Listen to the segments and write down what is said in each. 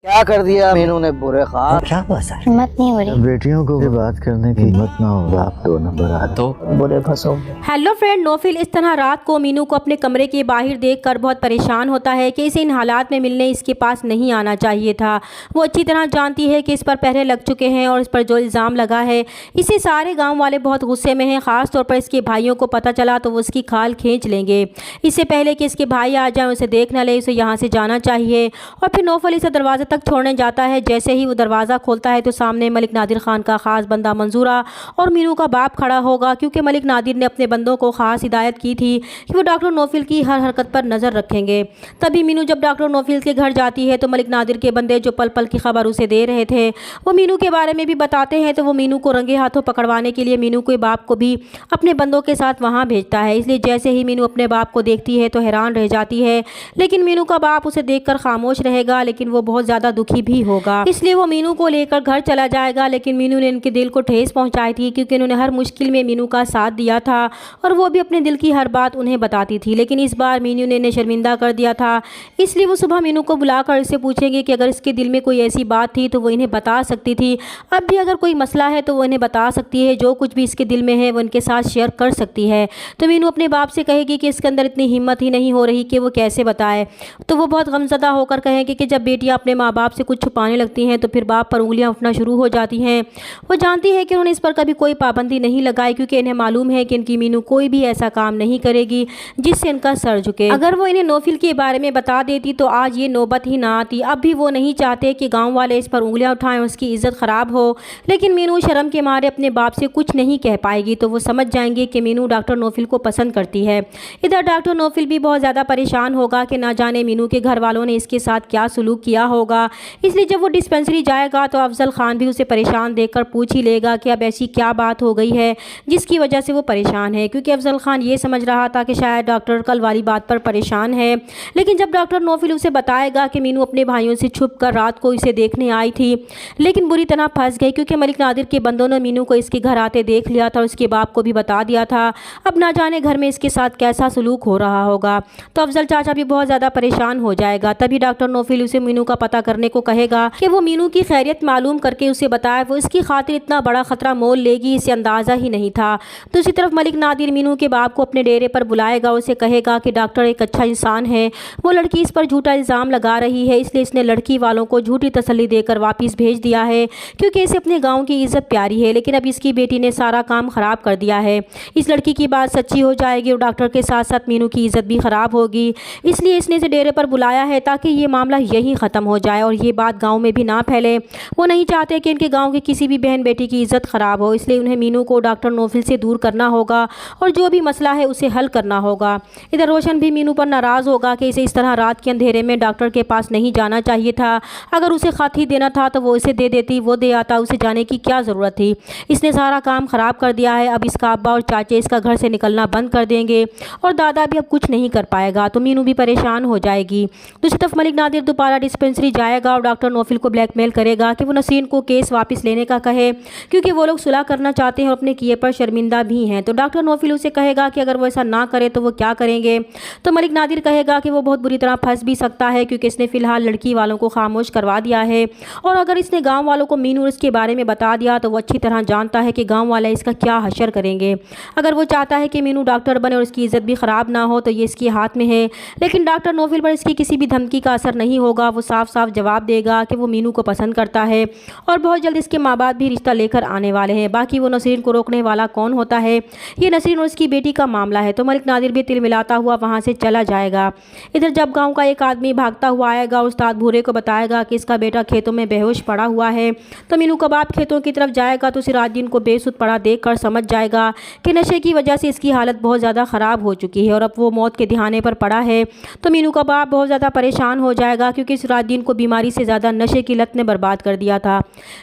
کیا کر دیا مینو نے برے خواب؟ کیا بس ہے؟ ہمت نہیں ہو رہی. بیٹیوں کو بات کرنے کی ہمت نہ ہو، آپ 2 نمبر آ تو برے پھنسو. ہیلو فرینڈ، نوفل اس طرح رات کو مینو کو اپنے کمرے کے باہر دیکھ کر بہت پریشان ہوتا ہے کہ اسے ان حالات میں ملنے اس کے پاس نہیں آنا چاہیے تھا. وہ اچھی طرح جانتی ہے کہ اس پر پہرے لگ چکے ہیں اور اس پر جو الزام لگا ہے اسے سارے گاؤں والے بہت غصے میں ہیں. خاص طور پر اس کے بھائیوں کو پتہ چلا تو وہ اس کی کھال کھینچ لیں گے. اس سے پہلے کہ اس کے بھائی آ جائیں اسے دیکھ نہ لے، اسے یہاں سے جانا چاہیے. اور پھر نوفل اسے دروازے تک چھوڑنے جاتا ہے. جیسے ہی وہ دروازہ کھولتا ہے تو سامنے ملک نادر خان کا خاص بندہ منظورہ اور مینو کا باپ کھڑا ہوگا، کیونکہ ملک نادر نے اپنے بندوں کو خاص ہدایت کی تھی کہ وہ ڈاکٹر نوفل کی ہر حرکت پر نظر رکھیں گے. تبھی مینو جب ڈاکٹر نوفل کے گھر جاتی ہے تو ملک نادر کے بندے جو پل پل کی خبر اسے دے رہے تھے وہ مینو کے بارے میں بھی بتاتے ہیں. تو وہ مینو کو رنگے ہاتھوں پکڑوانے کے لیے مینو کے باپ کو بھی اپنے بندوں کے ساتھ وہاں بھیجتا ہے. اس لیے جیسے ہی مینو اپنے باپ کو دیکھتی ہے تو حیران رہ جاتی ہے، لیکن مینو کا باپ اسے دیکھ کر خاموش رہے گا، لیکن وہ بہت زیادہ دکھی بھی ہوگا. اس لیے وہ مینو کو لے کر گھر چلا جائے گا. لیکن مینو نے ان کے دل کو ٹھیس پہنچائی تھی، کیونکہ انہوں نے ہر مشکل میں مینو کا ساتھ دیا تھا اور وہ بھی اپنے دل کی ہر بات انہیں بتاتی تھی. لیکن اس بار مینو نے انہیں شرمندہ کر دیا تھا. اس لیے وہ صبح مینو کو بلا کر اسے پوچھیں گے کہ اگر اس کے دل میں کوئی ایسی بات تھی تو وہ انہیں بتا سکتی تھی. اب بھی اگر کوئی مسئلہ ہے تو وہ انہیں بتا سکتی ہے، جو کچھ بھی اس کے دل میں ہے وہ ان کے ساتھ شیئر کر سکتی ہے. تو مینو اپنے باپ سے کہے گی کہ اس کے اندر اتنی ہمت ہی نہیں ہو رہی کہ وہ کیسے بتائے. تو وہ بہت غمزدہ ہو کر کہیں گے کہ جب بیٹیاں اپنے ماں باپ سے کچھ چھپانے لگتی ہیں تو پھر باپ پر انگلیاں اٹھنا شروع ہو جاتی ہیں. وہ جانتی ہے کہ انہوں نے اس پر کبھی کوئی پابندی نہیں لگائی، کیونکہ انہیں معلوم ہے کہ ان کی مینو کوئی بھی ایسا کام نہیں کرے گی جس سے ان کا سر جھکے. اگر وہ انہیں نوفل کے بارے میں بتا دیتی تو آج یہ نوبت ہی نہ آتی. اب بھی وہ نہیں چاہتے کہ گاؤں والے اس پر انگلیاں اٹھائیں اور اس کی عزت خراب ہو، لیکن مینو شرم کے مارے اپنے باپ سے کچھ نہیں کہہ پائے گی. تو وہ سمجھ جائیں گے کہ مینو ڈاکٹر نوفل کو پسند کرتی ہے. ادھر ڈاکٹر نوفل بھی بہت زیادہ پریشان ہوگا کہ نہ جانے مینو کے گھر والوں نے اس کے ساتھ کیا سلوک کیا ہوگا. اس لیے جب وہ ڈسپینسری جائے گا تو افضل خان بھی اسے پریشان دیکھ کر پوچھ ہی لے گا کہ اب ایسی کیا بات ہو گئی ہے جس کی وجہ سے وہ پریشان ہے. کیونکہ افضل خان یہ سمجھ رہا تھا کہ شاید ڈاکٹر کل والی بات پر پریشان ہے. لیکن جب ڈاکٹر نوفل اسے بتائے گا کہ مینو اپنے بھائیوں سے چھپ کر رات کو اسے دیکھنے آئی تھی لیکن بری طرح پھنس گئی، کیونکہ ملک نادر کے بندوں نے مینو کو اس کے گھر آتے دیکھ لیا تھا اور اس کے باپ کو بھی بتا دیا تھا. اب نہ جانے گھر میں اس کے ساتھ کیسا سلوک ہو رہا ہوگا. تو افضل چاچا بھی بہت زیادہ پریشان ہو جائے گا. تبھی ڈاکٹر نوفل اسے مینو کا پتہ کرنے کو کہے گا کہ وہ مینو کی خیریت معلوم کر کے اسے بتائے. وہ اس کی خاطر اتنا بڑا خطرہ مول لے گی، اسے اندازہ ہی نہیں تھا. دوسری طرف ملک نادر مینو کے باپ کو اپنے ڈیرے پر بلائے گا. اسے کہے گا کہ ڈاکٹر ایک اچھا انسان ہے، وہ لڑکی اس پر جھوٹا الزام لگا رہی ہے، اس لیے اس نے لڑکی والوں کو جھوٹی تسلی دے کر واپس بھیج دیا ہے، کیونکہ اسے اپنے گاؤں کی عزت پیاری ہے. لیکن اب اس کی بیٹی نے سارا کام خراب کر دیا ہے. اس لڑکی کی بات سچی ہو جائے گی اور ڈاکٹر کے ساتھ ساتھ مینو کی عزت بھی خراب ہوگی. اس لیے اس نے اسے ڈیرے پر بلایا ہے تاکہ یہ معاملہ یہیں ختم ہو جائے اور یہ بات گاؤں میں بھی نہ پھیلے. وہ نہیں چاہتے کہ ان کے گاؤں کی کسی بھی بہن بیٹی کی عزت خراب ہو. اس لیے انہیں مینو کو ڈاکٹر نوفل سے دور کرنا ہوگا اور جو بھی مسئلہ ہے اسے حل کرنا ہوگا. ادھر روشن بھی مینو پر ناراض ہوگا کہ اسے اس طرح رات کے اندھیرے میں ڈاکٹر کے پاس نہیں جانا چاہیے تھا. اگر اسے خط ہی دینا تھا تو وہ اسے دے دیتی، وہ دے آتا. اسے جانے کی کیا ضرورت تھی؟ اس نے سارا کام خراب کر دیا ہے. اب اس کا ابا اور چاچے اس کا گھر سے نکلنا بند کر دیں گے اور دادا بھی اب کچھ نہیں کر پائے گا. تو مینو بھی پریشان ہو جائے گی. دوسری طرف ملک نادر دوبارہ ڈسپینسری جائے گا اور ڈاکٹر نوفل کو بلیک میل کرے گا کہ وہ نسرین کو کیس واپس لینے کا کہے، کیونکہ وہ لوگ صلح کرنا چاہتے ہیں اور اپنے کیے پر شرمندہ بھی ہیں. تو ڈاکٹر نوفل اسے کہے گا کہ اگر وہ ایسا نہ کرے تو وہ کیا کریں گے. تو ملک نادر کہے گا کہ وہ بہت بری طرح پھنس بھی سکتا ہے، کیونکہ اس نے فی الحال لڑکی والوں کو خاموش کروا دیا ہے اور اگر اس نے گاؤں والوں کو مینو اور اس کے بارے میں بتا دیا تو وہ اچھی طرح جانتا ہے کہ گاؤں والے اس کا کیا حشر کریں گے. اگر وہ چاہتا ہے کہ مینو ڈاکٹر بنے اور اس کی عزت بھی خراب نہ ہو تو یہ اس کے ہاتھ میں ہے. لیکن ڈاکٹر نوفل پر اس کی کسی بھی دھمکی کا اثر نہیں ہوگا. وہ صاف صاف جواب دے گا کہ وہ مینو کو پسند کرتا ہے اور بہت جلد اس کے ماں باپ بھی رشتہ لے کر آنے والے ہیں. باقی وہ نسرین کو روکنے والا کون ہوتا ہے؟ یہ نسرین اور اس کی بیٹی کا معاملہ ہے. تو ملک نادر بھی تل ملاتا ہوا وہاں سے چلا جائے گا. ادھر جب گاؤں کا ایک آدمی بھاگتا ہوا آئے گا، استاد بھورے کو بتائے گا کہ اس کا بیٹا کھیتوں میں بے ہوش پڑا ہوا ہے. تو مینو کا باپ کھیتوں کی طرف جائے گا تو سراج دین کو بے سود پڑا دیکھ کر سمجھ جائے گا کہ نشے کی وجہ سے اس کی حالت بہت زیادہ خراب ہو چکی ہے اور اب وہ موت کے دہانے پر پڑا ہے. تو مینو کا باپ بہت زیادہ پریشان ہو جائے گا، کیونکہ سراج دین کو بیماری سے زیادہ نشے کی لت نے برباد کر دیا تھا.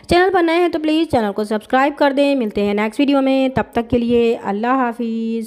چینل پر نئے ہیں تو پلیز چینل کو سبسکرائب کر دیں. ملتے ہیں نیکسٹ ویڈیو میں، تب تک کے لیے اللہ حافظ.